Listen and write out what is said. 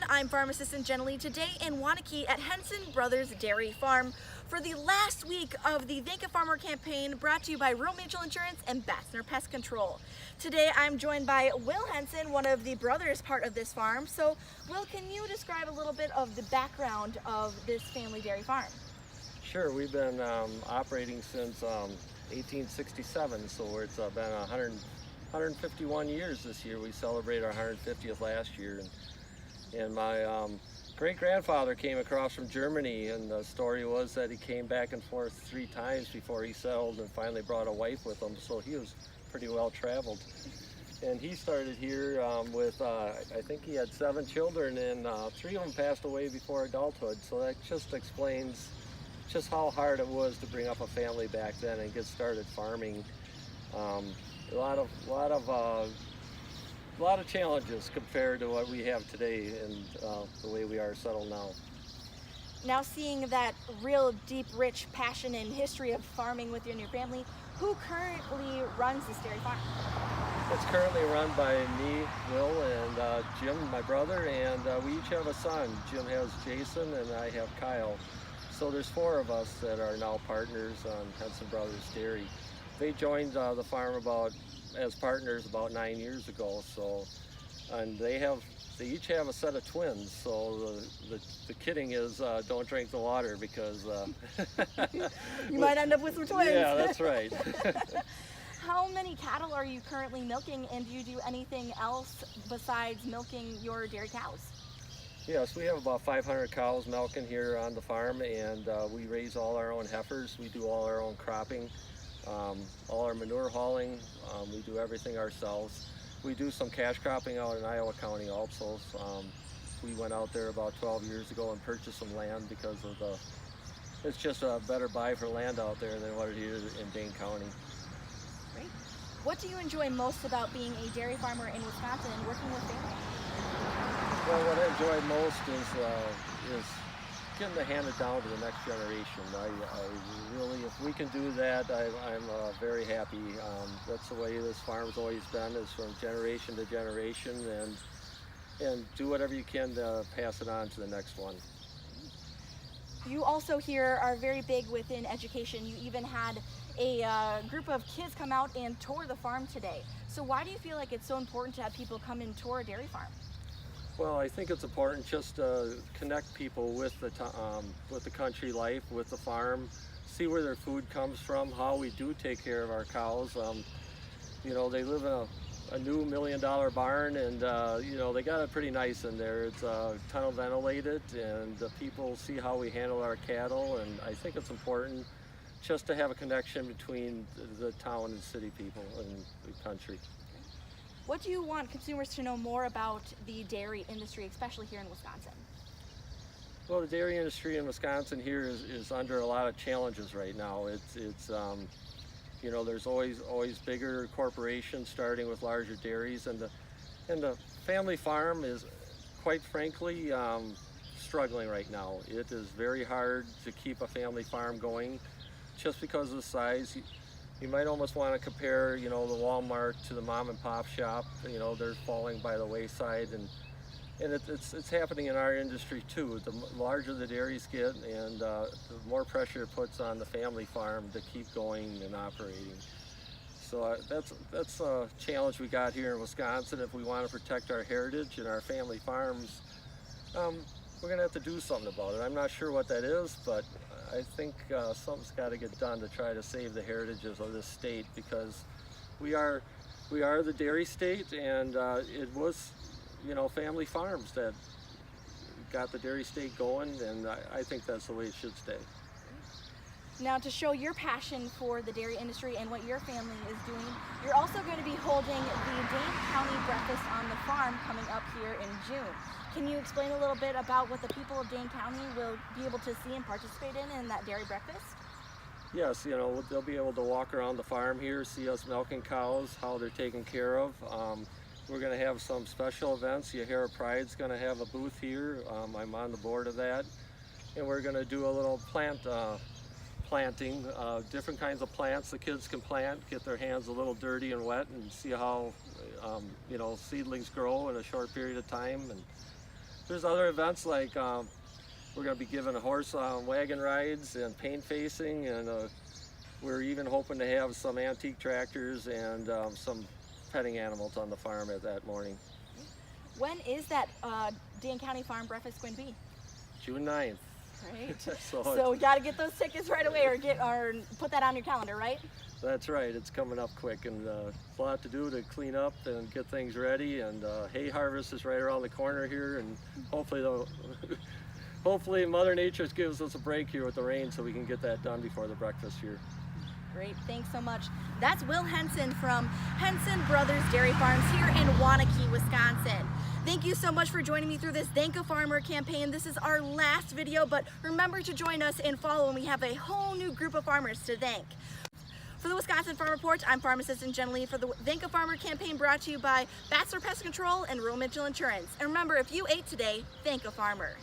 I'm Farm Assistant Jenna Lee today in Wanakee at Hensen Brothers Dairy Farm for the last week of the Thank a Farmer campaign brought to you by Rural Mutual Insurance and Bassner Pest Control. Today I'm joined by Will Hensen, one of the brothers part of this farm. So Will, can you describe a little bit of the background of this family dairy farm? Sure, we've been operating since 1867, so it's been 151 years this year. We celebrate our 150th last year. And my great-grandfather came across from Germany, and the story was that he came back and forth 3 times before he settled and finally brought a wife with him, so he was pretty well traveled. And he started here with, I think he had 7 children, and 3 of them passed away before adulthood, so that just explains just how hard it was to bring up a family back then and get started farming. A lot of challenges compared to what we have today and the way we are settled now. Now, seeing that real deep, rich passion and history of farming with your new family, who currently runs this dairy farm? It's currently run by me, Will, and Jim, my brother, and we each have a son. Jim has Jason and I have Kyle. So there's 4 of us that are now partners on Hensen Brothers Dairy. They joined the farm as partners about 9 years ago. So, and they each have a set of twins. So the kidding is don't drink the water because you might end up with some twins. Yeah, that's right. How many cattle are you currently milking, and do you do anything else besides milking your dairy cows? Yes, we have about 500 cows milking here on the farm, and we raise all our own heifers. We do all our own cropping, all our manure hauling. We do everything ourselves. We do some cash cropping out in Iowa County also. We went out there about 12 years ago and purchased some land because of it's just a better buy for land out there than what it is in Dane County. Great. What do you enjoy most about being a dairy farmer in Wisconsin and working with family? Well, what I enjoy most is getting to hand it down to the next generation. I really, if we can do that, I'm very happy. That's the way this farm's always been, is from generation to generation, and do whatever you can to pass it on to the next one. You also here are very big within education. You even had a group of kids come out and tour the farm today. So why do you feel like it's so important to have people come and tour a dairy farm? Well, I think it's important just to connect people with the country life, with the farm, see where their food comes from, how we do take care of our cows. You know, they live in a new $1 million barn, and you know, they got it pretty nice in there. It's tunnel ventilated, and the people see how we handle our cattle, and I think it's important just to have a connection between the town and city people and the country. What do you want consumers to know more about the dairy industry, especially here in Wisconsin? Well, the dairy industry in Wisconsin here is under a lot of challenges right now. It's you know, there's always bigger corporations starting with larger dairies, and the family farm is, quite frankly, struggling right now. It is very hard to keep a family farm going just because of the size. You might almost want to compare, you know, the Walmart to the mom and pop shop. You know, they're falling by the wayside, and it's happening in our industry too. The larger the dairies get, and the more pressure it puts on the family farm to keep going and operating. So that's a challenge we got here in Wisconsin. If we want to protect our heritage and our family farms, we're going to have to do something about it. I'm not sure what that is, but I think something's got to get done to try to save the heritages of this state, because we are the dairy state, and it was, you know, family farms that got the dairy state going, and I think that's the way it should stay. Now, to show your passion for the dairy industry and what your family is doing, you're also going to be holding the Dane County Breakfast on the Farm coming up here in June. Can you explain a little bit about what the people of Dane County will be able to see and participate in that dairy breakfast? Yes, you know, they'll be able to walk around the farm here, see us milking cows, how they're taken care of. We're going to have some special events. Yahara Pride's going to have a booth here. I'm on the board of that. And we're going to do a little planting, different kinds of plants the kids can plant, get their hands a little dirty and wet, and see how you know, seedlings grow in a short period of time. And There's other events like we're going to be giving horse wagon rides and paint facing, and we're even hoping to have some antique tractors and some petting animals on the farm at that morning. When is that Dan County Farm Breakfast going to be? June 9th. Right. So we got to get those tickets right away, or put that on your calendar, right? That's right. It's coming up quick, and a lot to do to clean up and get things ready. And hay harvest is right around the corner here, and hopefully Mother Nature gives us a break here with the rain, so we can get that done before the breakfast here. Great, thanks so much. That's Will Hensen from Hensen Brothers Dairy Farms here in Waunakee, Wisconsin. Thank you so much for joining me through this Thank a Farmer campaign. This is our last video, but remember to join us and follow when we have a whole new group of farmers to thank. For the Wisconsin Farm Report, I'm Farm Assistant Jen Lee for the Thank a Farmer campaign, brought to you by Bassler Pest Control and Rural Mitchell Insurance. And remember, if you ate today, thank a farmer.